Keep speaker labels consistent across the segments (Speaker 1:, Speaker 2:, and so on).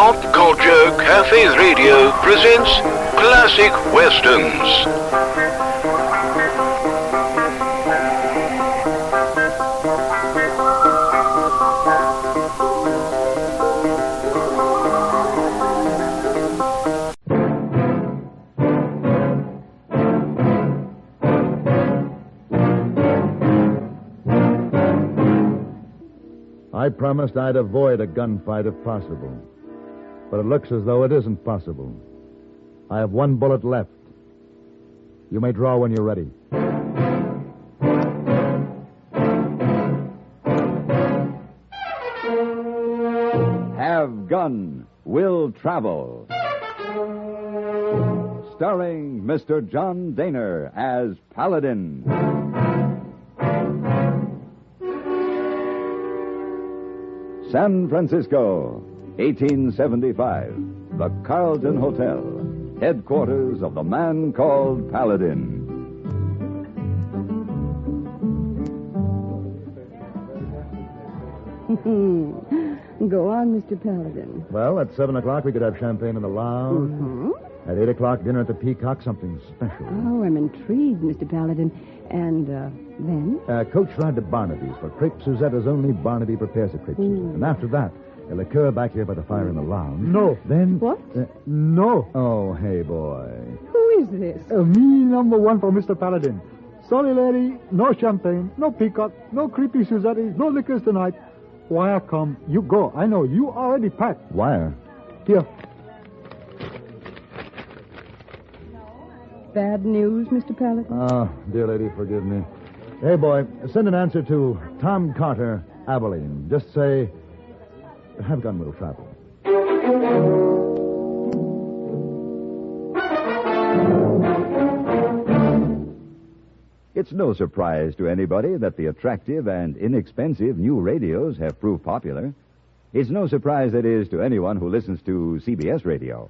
Speaker 1: Pop Culture Cafe Radio presents Classic Westerns.
Speaker 2: I promised I'd avoid a gunfight if possible. But it looks as though it isn't possible. I have one bullet left. You may draw when you're ready.
Speaker 3: Have Gun, Will Travel. Starring Mr. John Daner as Paladin. San Francisco, 1875. The Carlton Hotel, headquarters of the man called Paladin.
Speaker 4: Go on, Mr. Paladin.
Speaker 2: Well, at 7 o'clock, we could have champagne in the lounge.
Speaker 4: Mm-hmm.
Speaker 2: At 8 o'clock, dinner at the Peacock, something special.
Speaker 4: Oh, I'm intrigued, Mr. Paladin. And, then?
Speaker 2: Coach ride to Barnaby's for crepe Suzette as only Barnaby prepares a crepe Suzette. And after that, a liqueur back here by the fire in the lounge.
Speaker 5: No.
Speaker 2: Then...
Speaker 4: What?
Speaker 5: No.
Speaker 2: Oh, hey, boy.
Speaker 4: Who is this?
Speaker 5: Me number one for Mr. Paladin. Sorry, lady. No champagne, no peacock, no creepy Suzette, no liquors tonight. Wire come. You go. I know. You already packed.
Speaker 2: Wire?
Speaker 5: Here.
Speaker 4: Bad news, Mr. Paladin?
Speaker 2: Oh, dear lady, forgive me. Hey, boy, send an answer to Tom Carter, Abilene. Just say, have gun, will travel.
Speaker 3: It's no surprise to anybody that the attractive and inexpensive new radios have proved popular. It's no surprise, that is, to anyone who listens to CBS radio.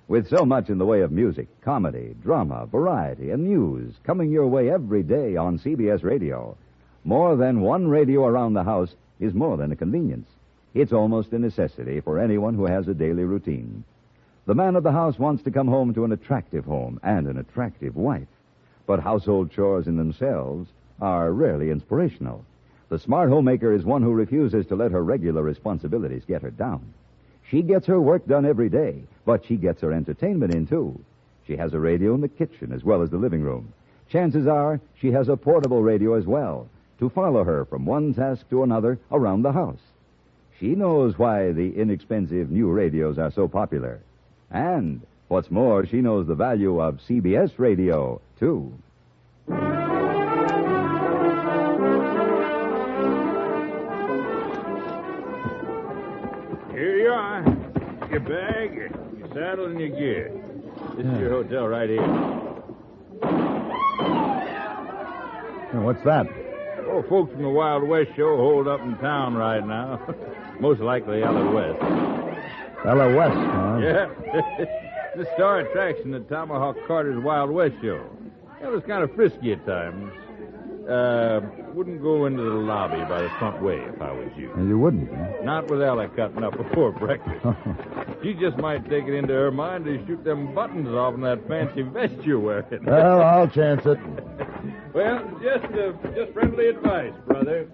Speaker 3: With so much in the way of music, comedy, drama, variety, and news coming your way every day on CBS radio, more than one radio around the house is more than a convenience. It's almost a necessity for anyone who has a daily routine. The man of the house wants to come home to an attractive home and an attractive wife. But household chores in themselves are rarely inspirational. The smart homemaker is one who refuses to let her regular responsibilities get her down. She gets her work done every day, but she gets her entertainment in, too. She has a radio in the kitchen as well as the living room. Chances are she has a portable radio as well to follow her from one task to another around the house. She knows why the inexpensive new radios are so popular. And, what's more, she knows the value of CBS radio, too.
Speaker 6: Here you are. Your bag, your saddle, and your gear. This is your hotel right here.
Speaker 2: What's that?
Speaker 6: Oh, folks from the Wild West show hold up in town right now. Most likely Ella West.
Speaker 2: Ella West, huh?
Speaker 6: Yeah. The star attraction at Tomahawk Carter's Wild West show. It was kind of frisky at times. Wouldn't go into the lobby by the front way if I was you.
Speaker 2: You wouldn't, huh?
Speaker 6: Not with Ella cutting up before breakfast. She just might take it into her mind to shoot them buttons off in that fancy vest you're wearing.
Speaker 2: Well, I'll chance it.
Speaker 6: Well, just friendly advice, brother.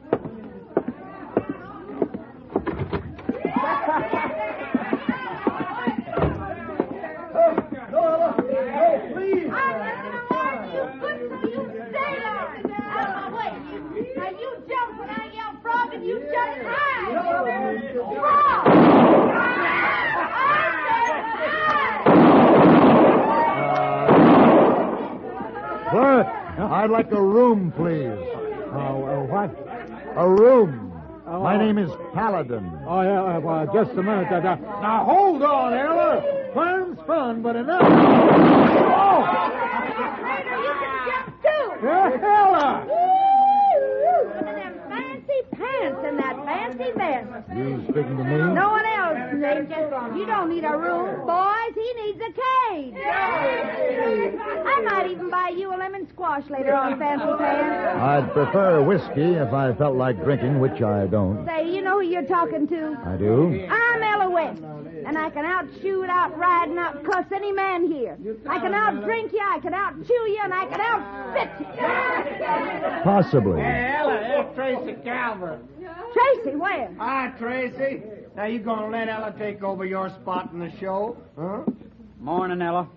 Speaker 2: Clerk, I'd like a room, please.
Speaker 5: What?
Speaker 2: A room. My name is Paladin.
Speaker 5: Oh, yeah, just a minute. Now, hold on, Ella. Fun's fun, but enough. Oh!
Speaker 7: Later, you can jump, too.
Speaker 5: Ella!
Speaker 7: Woo! Some of them fancy pants. pants and that fancy vest.
Speaker 2: You speaking to me?
Speaker 7: No one else, Stranger. You don't need a room, boys. He needs a cage. I might even buy you a lemon squash later on, Fancy Pants.
Speaker 2: I'd prefer whiskey if I felt like drinking, which I don't.
Speaker 7: Say, you know who you're talking to?
Speaker 2: I do?
Speaker 7: I'm Ella West, and I can outshoot, outride, and outcuss any man here. I can outdrink you, I can outchew you, and I can outspit you.
Speaker 2: Possibly.
Speaker 8: Hey, Ella, it's Tracy Calvert.
Speaker 7: Tracy, where?
Speaker 8: Hi, Tracy. Now, you gonna let Ella take over your spot in the show? Huh?
Speaker 9: Morning, Ella.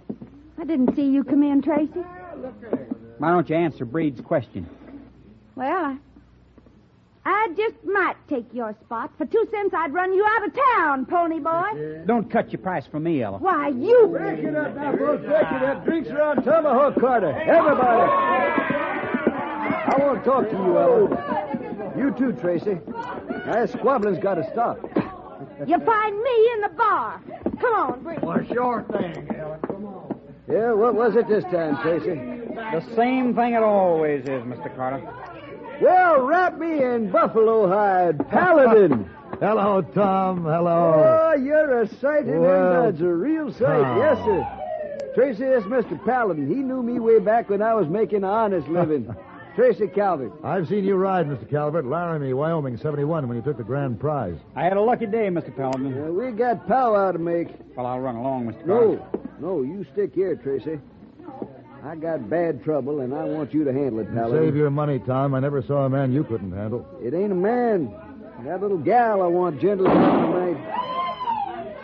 Speaker 7: I didn't see you come in, Tracy.
Speaker 9: Why don't you answer Breed's question?
Speaker 7: Well, I just might take your spot. For 2 cents, I'd run you out of town, pony boy.
Speaker 9: Don't cut your price for me, Ella.
Speaker 7: Why, you...
Speaker 2: Break it up now, folks. Break it up. Drinks are on Tomahawk Carter. Everybody.
Speaker 10: I want to talk to you, Ella. You too, Tracy. Now, this squabbling's got to stop.
Speaker 7: You find me in the bar. Come on, bring
Speaker 8: Well, sure thing, Ella. Come on.
Speaker 10: Yeah, what was it this time, Tracy?
Speaker 9: The same thing it always is, Mr. Carter.
Speaker 10: Well, wrap me in buffalo hide, Paladin.
Speaker 2: Hello, Tom. Hello.
Speaker 10: Oh, you're a sight, and
Speaker 2: Well,
Speaker 10: that's a real sight.
Speaker 2: Tom.
Speaker 10: Yes, sir. Tracy, this Mr. Paladin. He knew me way back when I was making an honest living. Tracy Calvert.
Speaker 2: I've seen you ride, Mr. Calvert, Laramie, Wyoming, 71, when you took the grand prize.
Speaker 9: I had a lucky day, Mr. Paladin.
Speaker 10: We got powwow to make.
Speaker 9: Well, I'll run along, Mr. Carter.
Speaker 10: No, you stick here, Tracy. I got bad trouble, and I want you to handle it, Paladin.
Speaker 2: Save your money, Tom. I never saw a man you couldn't handle.
Speaker 10: It ain't a man. That little gal I want gentle tonight.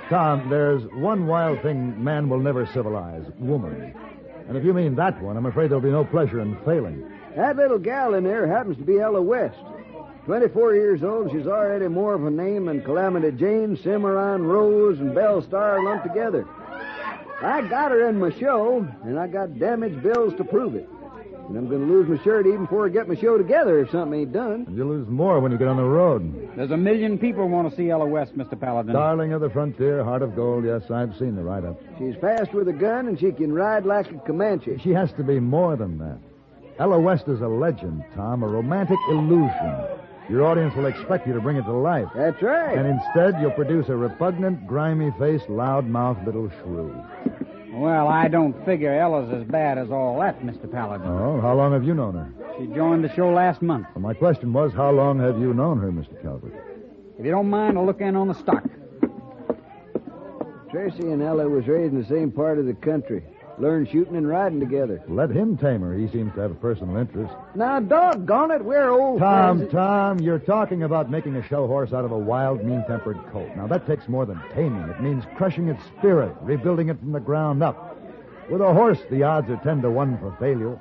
Speaker 2: Tom, there's one wild thing man will never civilize, woman. And if you mean that one, I'm afraid there'll be no pleasure in failing.
Speaker 10: That little gal in there happens to be Ella West. 24 years old, she's already more of a name than Calamity Jane, Cimarron Rose, and Belle Star lumped together. I got her in my show, and I got damage bills to prove it. And I'm going to lose my shirt even before I get my show together if something ain't done.
Speaker 2: And you'll lose more when you get on the road.
Speaker 9: There's 1 million people want to see Ella West, Mr. Paladin.
Speaker 2: Darling of the frontier, heart of gold, yes, I've seen the write-up.
Speaker 10: She's fast with a gun, and she can ride like a Comanche.
Speaker 2: She has to be more than that. Ella West is a legend, Tom, a romantic illusion. Your audience will expect you to bring it to life.
Speaker 10: That's right.
Speaker 2: And instead, you'll produce a repugnant, grimy-faced, loud-mouthed little shrew.
Speaker 9: Well, I don't figure Ella's as bad as all that, Mr. Paladin.
Speaker 2: Oh, how long have you known her?
Speaker 9: She joined the show last month.
Speaker 2: Well, my question was, how long have you known her, Mr. Calvert?
Speaker 9: If you don't mind, I'll look in on the stock.
Speaker 10: Tracy and Ella was raised in the same part of the country. Learned shooting and riding together.
Speaker 2: Let him tame her. He seems to have a personal interest.
Speaker 10: Now, doggone it, we're old friends.
Speaker 2: Tom, you're talking about making a show horse out of a wild, mean-tempered colt. Now, that takes more than taming. It means crushing its spirit, rebuilding it from the ground up. With a horse, the odds are 10 to 1 for failure.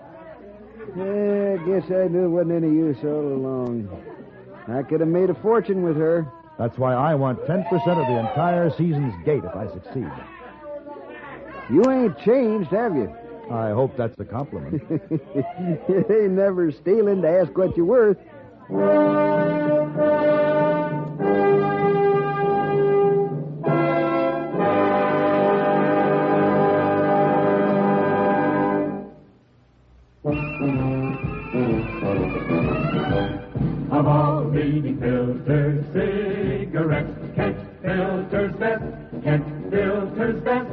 Speaker 10: Yeah, I guess I knew it wasn't any use all along. I could have made a fortune with her.
Speaker 2: That's why I want 10% of the entire season's gate if I succeed.
Speaker 10: You ain't changed, have you?
Speaker 2: I hope that's a compliment.
Speaker 10: It ain't never stealing to ask what you're worth.
Speaker 11: Of all leading filters, cigarettes, Kent Filter's best, Kent Filter's best.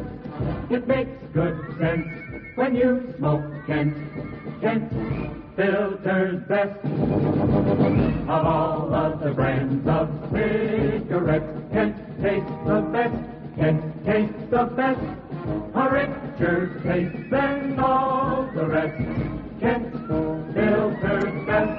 Speaker 11: It makes good sense when you smoke Kent. Kent Filter's best. Of all of the brands of cigarettes, Kent tastes the best. Kent tastes the best. A richer taste than all the rest. Kent Filter's best.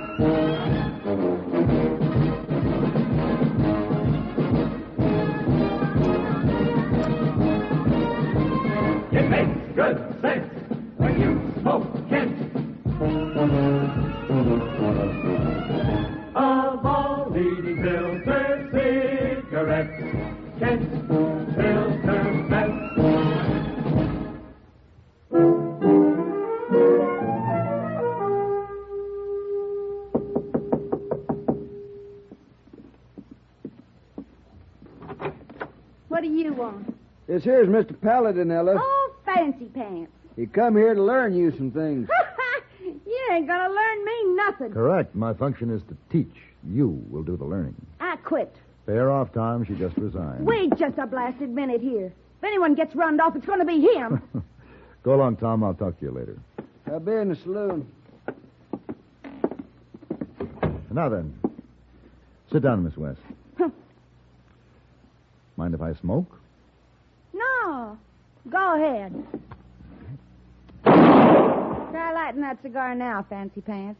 Speaker 11: It makes good sense when you smoke Kent. Of all leading filter cigarettes, Kent Filter's best.
Speaker 7: What do you want?
Speaker 10: This here's Mr. Paladin, Ella.
Speaker 7: Oh, fancy pants.
Speaker 10: He come here to learn you some things.
Speaker 7: You ain't gonna learn me nothing.
Speaker 2: Correct. My function is to teach. You will do the learning.
Speaker 7: I quit.
Speaker 2: Pay her off, Tom. She just resigned.
Speaker 7: Wait just a blasted minute here. If anyone gets runned off, it's going to be him.
Speaker 2: Go along, Tom. I'll talk to you later.
Speaker 10: I'll be in the saloon.
Speaker 2: Now then, sit down, Miss West. Mind if I smoke?
Speaker 7: No. Go ahead. Try lighting that cigar now, Fancy Pants.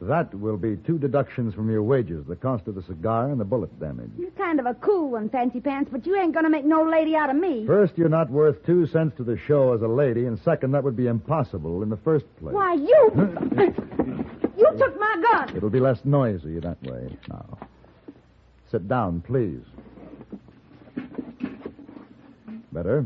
Speaker 2: That will be 2 deductions from your wages, the cost of the cigar and the bullet damage.
Speaker 7: You're kind of a cool one, Fancy Pants, but you ain't going to make no lady out of me.
Speaker 2: First, you're not worth 2 cents to the show as a lady, and second, that would be impossible in the first place.
Speaker 7: Why, you... You took my gun.
Speaker 2: It'll be less noisy that way. Now, sit down, please. Better.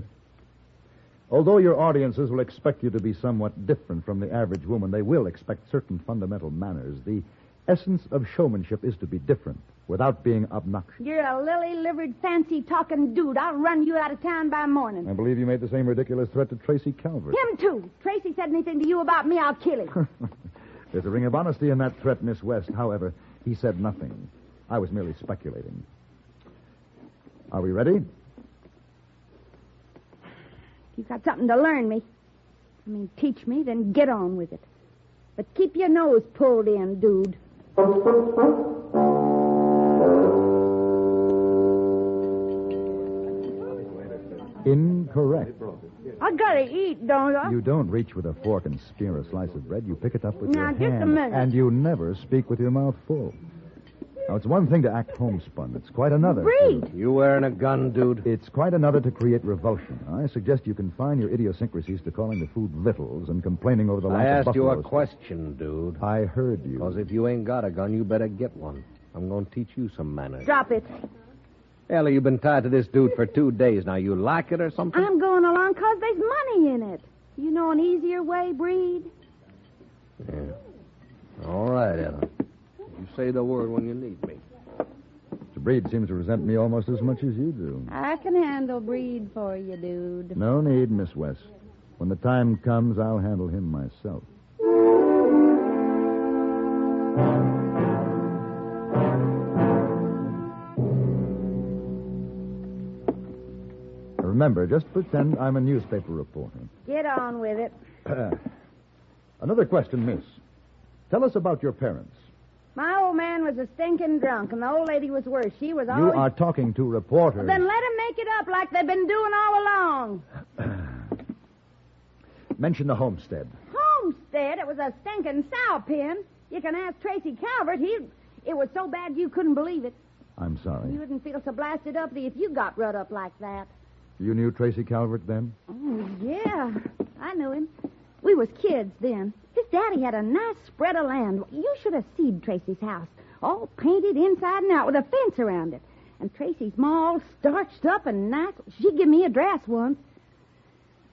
Speaker 2: Although your audiences will expect you to be somewhat different from the average woman, they will expect certain fundamental manners. The essence of showmanship is to be different without being obnoxious.
Speaker 7: You're a lily-livered, fancy-talking dude. I'll run you out of town by morning.
Speaker 2: I believe you made the same ridiculous threat to Tracy Calvert.
Speaker 7: Him, too. Tracy said anything to you about me, I'll kill him.
Speaker 2: There's a ring of honesty in that threat, Miss West. However, he said nothing. I was merely speculating. Are we ready?
Speaker 7: You've got something to learn me. Teach me, then get on with it. But keep your nose pulled in, dude.
Speaker 2: Incorrect.
Speaker 7: I gotta eat, don't I?
Speaker 2: You don't reach with a fork and spear a slice of bread. You pick it up with
Speaker 7: Now,
Speaker 2: your
Speaker 7: just a
Speaker 2: hand.
Speaker 7: minute.
Speaker 2: And you never speak with your mouth full. Now, it's one thing to act homespun. It's quite another.
Speaker 7: Breed.
Speaker 10: You wearing a gun, dude?
Speaker 2: It's quite another to create revulsion. I suggest you confine your idiosyncrasies to calling the food victuals and complaining over the loss
Speaker 12: I
Speaker 2: of
Speaker 12: asked you a
Speaker 2: buffaloes.
Speaker 12: question, dude.
Speaker 2: I heard you.
Speaker 12: Because if you ain't got a gun, you better get one. I'm going to teach you some manners.
Speaker 7: Drop it.
Speaker 12: Ellie, you've been tied to this dude for 2 days now. You like it or something?
Speaker 7: I'm going along 'cause there's money in it. You know an easier way, Breed?
Speaker 12: Yeah. All right, Ella. You say the word when you need me.
Speaker 2: Mr. Breed seems to resent me almost as much as you do.
Speaker 7: I can handle Breed for you, dude.
Speaker 2: No need, Miss West. When the time comes, I'll handle him myself. Remember, just pretend I'm a newspaper reporter.
Speaker 7: Get on with it.
Speaker 2: Another question, miss. Tell us about your parents.
Speaker 7: My old man was a stinking drunk, and the old lady was worse. She was always...
Speaker 2: You are talking to reporters.
Speaker 7: Then let him make it up like they've been doing all along.
Speaker 2: Mention the homestead.
Speaker 7: Homestead? It was a stinking sow pen. You can ask Tracy Calvert. It was so bad you couldn't believe it.
Speaker 2: I'm sorry.
Speaker 7: You wouldn't feel so blasted uppity if you got rut up like that.
Speaker 2: You knew Tracy Calvert then?
Speaker 7: Oh, yeah. I knew him. We was kids then. His daddy had a nice spread of land. You should have seen Tracy's house. All painted inside and out with a fence around it. And Tracy's ma all starched up and nice. She give me a dress once.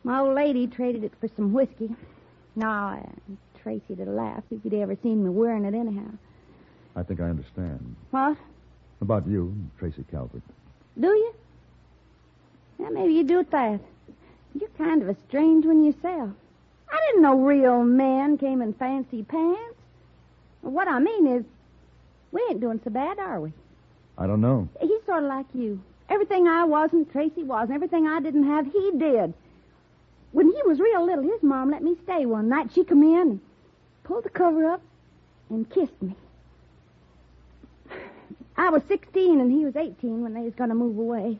Speaker 7: My old lady traded it for some whiskey. No, Tracy'd have laughed if he'd ever seen me wearing it anyhow.
Speaker 2: I think I understand.
Speaker 7: What?
Speaker 2: About you, Tracy Calvert.
Speaker 7: Do you? Yeah, maybe you do at that. You're kind of a strange one yourself. I didn't know real men came in fancy pants. What I mean is, we ain't doing so bad, are we?
Speaker 2: I don't know.
Speaker 7: He's sort of like you. Everything I wasn't, Tracy was, and everything I didn't have, he did. When he was real little, his mom let me stay one night. She come in and pulled the cover up and kissed me. I was 16 and he was 18 when they was going to move away.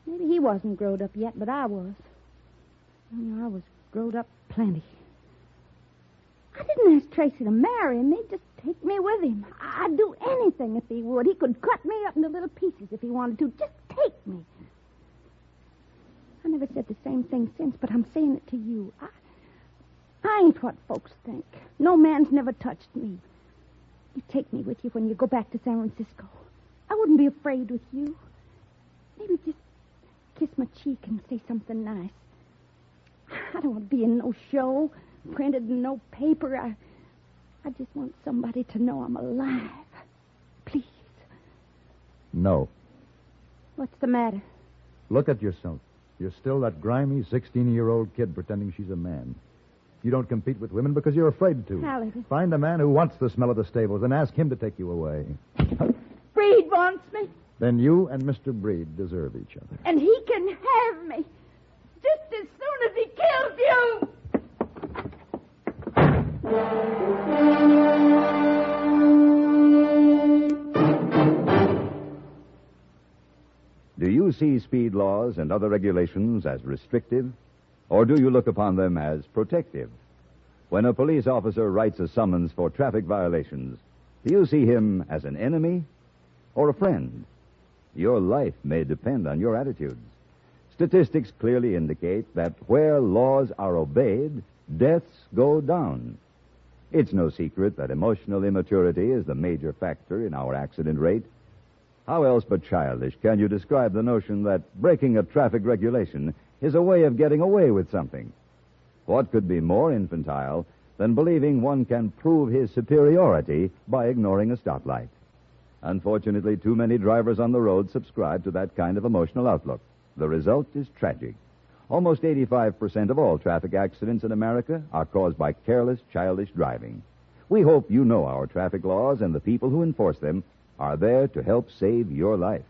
Speaker 7: Maybe he wasn't growed up yet, but I was. I was growed up plenty. I didn't ask Tracy to marry him. He'd just take me with him. I'd do anything if he would. He could cut me up into little pieces if he wanted to. Just take me. I never said the same thing since, but I'm saying it to you. I ain't what folks think. No man's never touched me. You take me with you when you go back to San Francisco. I wouldn't be afraid with you. Maybe just kiss my cheek and say something nice. I don't want to be in no show, printed in no paper. I just want somebody to know I'm alive. Please.
Speaker 2: No.
Speaker 7: What's the matter?
Speaker 2: Look at yourself. You're still that grimy 16-year-old kid pretending she's a man. You don't compete with women because you're afraid to.
Speaker 7: Paladin.
Speaker 2: Find a man who wants the smell of the stables and ask him to take you away.
Speaker 7: Breed wants me,
Speaker 2: Then you and Mr. Breed deserve each other.
Speaker 7: and he can have me. Just as soon as he kills you.
Speaker 3: Do you see speed laws and other regulations as restrictive, or do you look upon them as protective? When a police officer writes a summons for traffic violations, do you see him as an enemy or a friend? Your life may depend on your attitudes. Statistics clearly indicate that where laws are obeyed, deaths go down. It's no secret that emotional immaturity is the major factor in our accident rate. How else but childish can you describe the notion that breaking a traffic regulation is a way of getting away with something? What could be more infantile than believing one can prove his superiority by ignoring a stoplight? Unfortunately, too many drivers on the road subscribe to that kind of emotional outlook. The result is tragic. Almost 85% of all traffic accidents in America are caused by careless, childish driving. We hope you know our traffic laws and the people who enforce them are there to help save your life.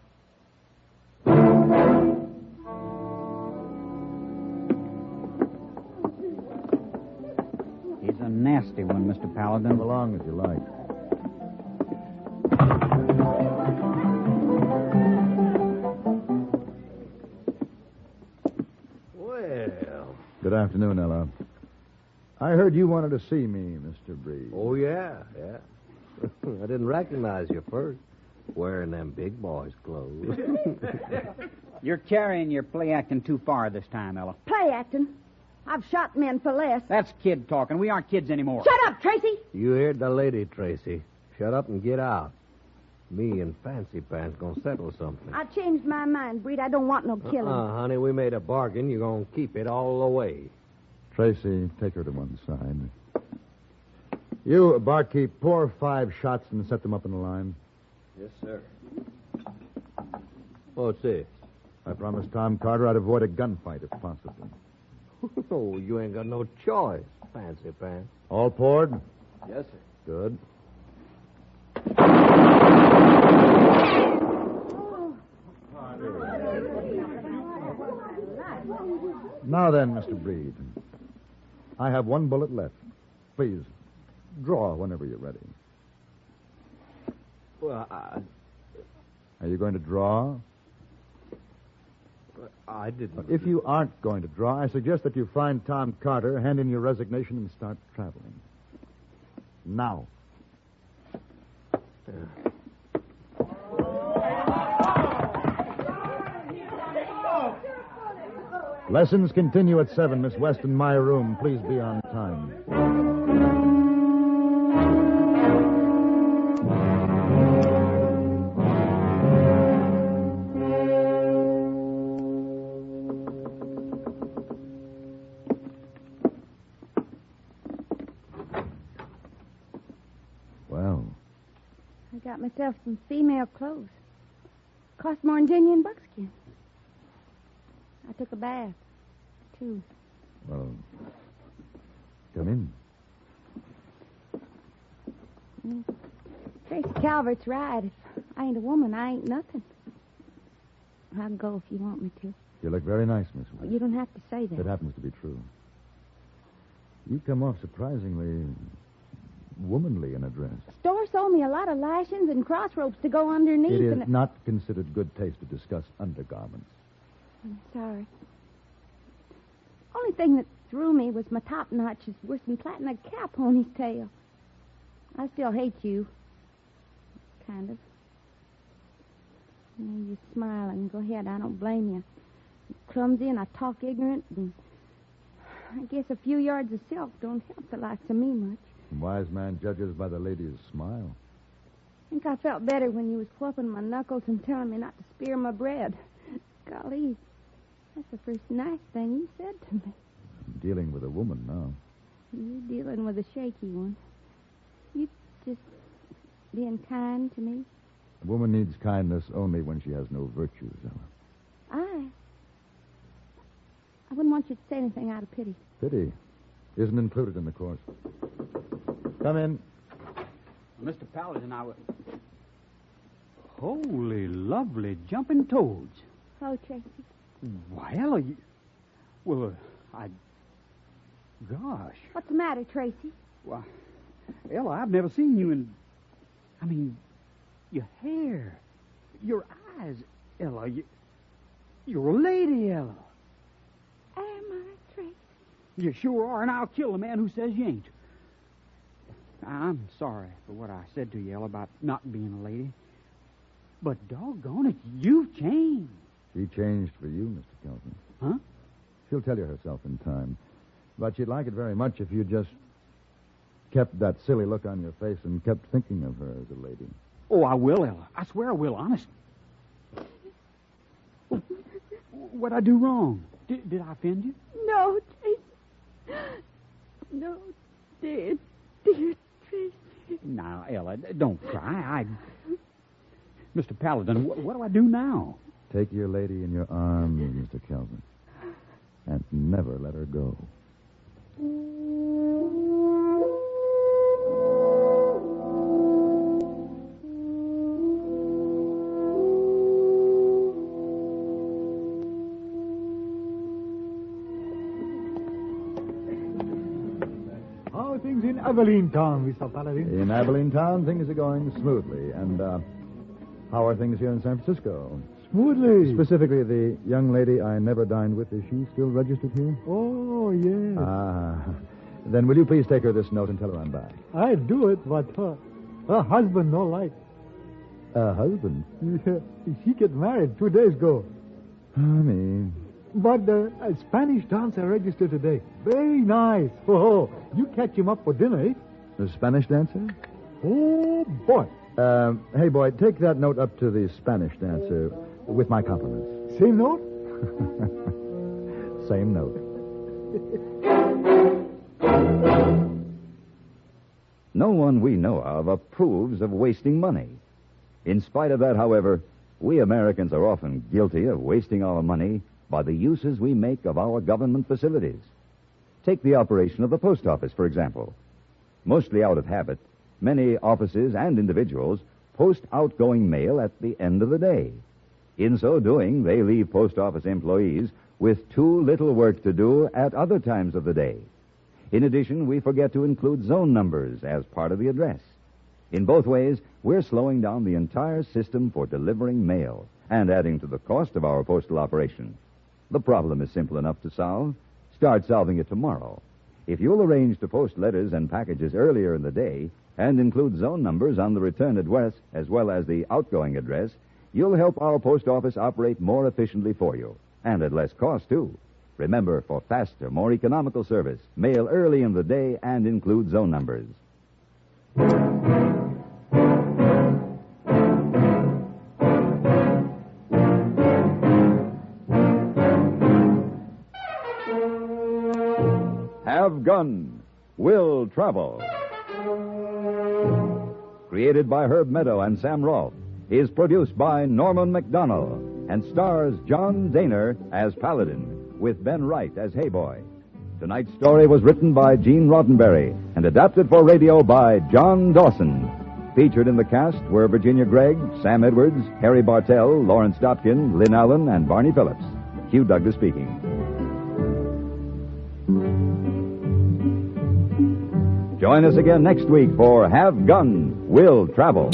Speaker 9: He's a nasty one, Mr. Paladin.
Speaker 2: Come along if you like.
Speaker 12: Well.
Speaker 2: Good afternoon, Ella. I heard you wanted to see me, Mr. Breed.
Speaker 12: Oh, yeah. I didn't recognize you first. Wearing them big boys' clothes.
Speaker 9: You're carrying your play acting too far this time, Ella.
Speaker 7: Play acting. I've shot men for less.
Speaker 9: That's kid talking. We aren't kids anymore.
Speaker 7: Shut up, Tracy.
Speaker 12: You heard the lady, Tracy. Shut up and get out. Me and Fancy Pants gonna settle something.
Speaker 7: I changed my mind, Breed. I don't want no killing.
Speaker 12: Honey, we made a bargain. You're gonna keep it all the way.
Speaker 2: Tracy, take her to one side. You, barkeep, pour 5 shots and set them up in a line.
Speaker 12: Yes, sir. What's this?
Speaker 2: I promised Tom Carter I'd avoid a gunfight if possible.
Speaker 12: Oh, you ain't got no choice, Fancy Pants.
Speaker 2: All poured?
Speaker 12: Yes, sir.
Speaker 2: Good. Now then, Mr. Breed. I have 1 bullet left. Please, draw whenever you're ready.
Speaker 12: Well,
Speaker 2: Are you going to draw?
Speaker 12: I didn't.
Speaker 2: If you aren't going to draw, I suggest that you find Tom Carter, hand in your resignation, and start traveling. Now. Lessons continue at 7. Miss West in my room. Please be on time. Well,
Speaker 7: I got myself some female clothes. Cost more than genuine buckskin. I took a bath, too.
Speaker 2: well, come in.
Speaker 7: Tracy Calvert's right. If I ain't a woman, I ain't nothing. I'll go if you want me to.
Speaker 2: You look very nice, Miss West.
Speaker 7: You don't have to say that.
Speaker 2: It happens to be true. You come off surprisingly womanly in a dress.
Speaker 7: Store sold me a lot of lashings and cross ropes to go underneath.
Speaker 2: It is
Speaker 7: and
Speaker 2: not considered good taste to discuss undergarments.
Speaker 7: I'm sorry. Only thing that threw me was my top notch is worse than plaiting a cow pony's tail. I still hate you. Kind of. You smile and go ahead. I don't blame you. You're clumsy and I talk ignorant, and I guess a few yards of silk don't help the likes of me much.
Speaker 2: A wise man judges by the lady's smile.
Speaker 7: I think I felt better when you was whooping my knuckles and telling me not to spear my bread. Golly, that's the first nice thing you said to me.
Speaker 2: I'm dealing with a woman now.
Speaker 7: You dealing with a shaky one. You just being kind to me.
Speaker 2: A woman needs kindness only when she has no virtues, Ella.
Speaker 7: I wouldn't want you to say anything out of pity.
Speaker 2: Pity. Isn't included in the course. Come in.
Speaker 13: Mr. Paladin, I was... Holy lovely jumping toads.
Speaker 7: Oh, Tracy.
Speaker 13: Why, Ella, you... Well, Gosh.
Speaker 7: What's the matter, Tracy?
Speaker 13: Why, Ella, I've never seen you in... I mean, your hair, your eyes, Ella. You're a lady, Ella.
Speaker 7: Am I, Tracy?
Speaker 13: You sure are, and I'll kill the man who says you ain't. I'm sorry for what I said to you, Ella, about not being a lady. But doggone it, you've changed.
Speaker 2: She changed for you, Mr. Kelton.
Speaker 13: Huh?
Speaker 2: She'll tell you herself in time. But she'd like it very much if you just kept that silly look on your face and kept thinking of her as a lady.
Speaker 13: Oh, I will, Ella. I swear I will, honest. What'd I do wrong? Did I offend you?
Speaker 7: No, Tracy. No, dear Tracy.
Speaker 13: Now, Ella, don't cry. Mr. Paladin, what do I do now?
Speaker 2: Take your lady in your arms, Mr. Kelvin, and never let her go.
Speaker 5: How are things in Abilene Town, Mr. Paladin?
Speaker 2: In Abilene Town, things are going smoothly. And how are things here in San Francisco?
Speaker 5: Smoothly.
Speaker 2: Specifically, the young lady I never dined with, is she still registered here?
Speaker 5: Oh, yes.
Speaker 2: Then will you please take her this note and tell her I'm back?
Speaker 5: I'd do it, but her husband no like.
Speaker 2: Husband?
Speaker 5: Yeah, she get married 2 days ago.
Speaker 2: Me.
Speaker 5: But a Spanish dancer registered today. Very nice. Oh, you catch him up for dinner, eh?
Speaker 2: The Spanish dancer?
Speaker 5: Oh, boy.
Speaker 2: Hey, boy, take that note up to the Spanish dancer with my compliments.
Speaker 5: Same note?
Speaker 2: Same note.
Speaker 3: No one we know of approves of wasting money. In spite of that, however, we Americans are often guilty of wasting our money by the uses we make of our government facilities. Take the operation of the post office, for example. Mostly out of habit, many offices and individuals post outgoing mail at the end of the day. In so doing, they leave post office employees with too little work to do at other times of the day. In addition, we forget to include zone numbers as part of the address. In both ways, we're slowing down the entire system for delivering mail and adding to the cost of our postal operation. The problem is simple enough to solve. Start solving it tomorrow. If you'll arrange to post letters and packages earlier in the day and include zone numbers on the return address as well as the outgoing address, you'll help our post office operate more efficiently for you, and at less cost, too. Remember, for faster, more economical service, mail early in the day and include zone numbers. Have Gun, Will Travel. Created by Herb Meadow and Sam Rolfe, is produced by Norman McDonnell and stars John Daner as Paladin, with Ben Wright as Hayboy. Tonight's story was written by Gene Roddenberry and adapted for radio by John Dawson. Featured in the cast were Virginia Gregg, Sam Edwards, Harry Bartell, Lawrence Dotkin, Lynn Allen, and Barney Phillips. Hugh Douglas speaking. Join us again next week for Have Gun, Will Travel.